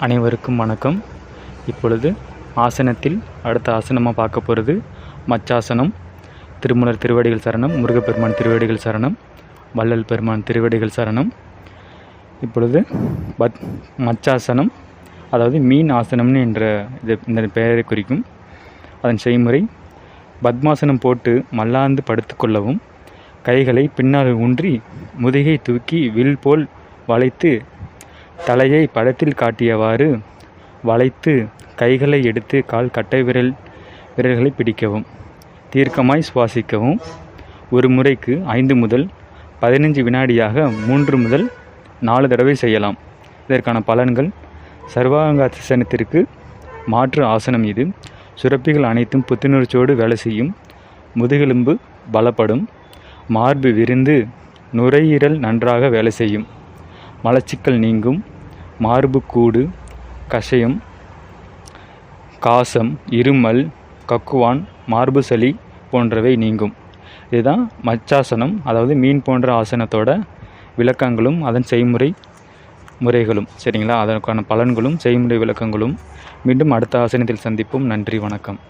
அனைவருக்கும் வணக்கம். இப்பொழுது ஆசனத்தில் அடுத்த ஆசனமாக பார்க்க போகிறது மச்சாசனம். திருமூலர் திருவடிகள் சரணம், முருகப்பெருமான் திருவடிகள் சரணம், வள்ளல் பெருமான் திருவடிகள் சரணம். இப்பொழுது மச்சாசனம், அதாவது மீன் ஆசனம்னு இந்த பெயரை குறிக்கும். அதன் செய்முறை: பத்மாசனம் போட்டு மல்லாந்து படுத்துக்கொள்ளவும், கைகளை பின்னால் ஊன்றி முதுகை தூக்கி வில் போல் வளைத்து தலையை படத்தில் காட்டியவாறு வளைத்து கைகளை எடுத்து கால் கட்டை விரல்களை பிடிக்கவும். தீர்க்கமாய் சுவாசிக்கவும். ஒரு முறைக்கு 5 முதல் 15 வினாடியாக 3 முதல் 4 தடவை செய்யலாம். இதற்கான பலன்கள்: சர்வாங்காசனத்திற்கு மாற்று ஆசனம் இது. சுரப்பிகள் அனைத்தும் புத்துணர்ச்சியோடு வேலை செய்யும். முதுகெலும்பு பலப்படும். மார்பு விரிந்து நுரையீரல் நன்றாக வேலை செய்யும். மலச்சிக்கல் நீங்கும். மார்பு கூடு, கஷயம், காசம், இருமல், கக்குவான், மார்பு சளி போன்றவை நீங்கும். இதுதான் மச்சாசனம், அதாவது மீன் போன்ற ஆசனத்தோட விளக்கங்களும் அதன் முறைகளும். சரிங்களா? அதற்கான பலன்களும் செய்முறை விளக்கங்களும். மீண்டும் அடுத்த ஆசனத்தில் சந்திப்போம். நன்றி, வணக்கம்.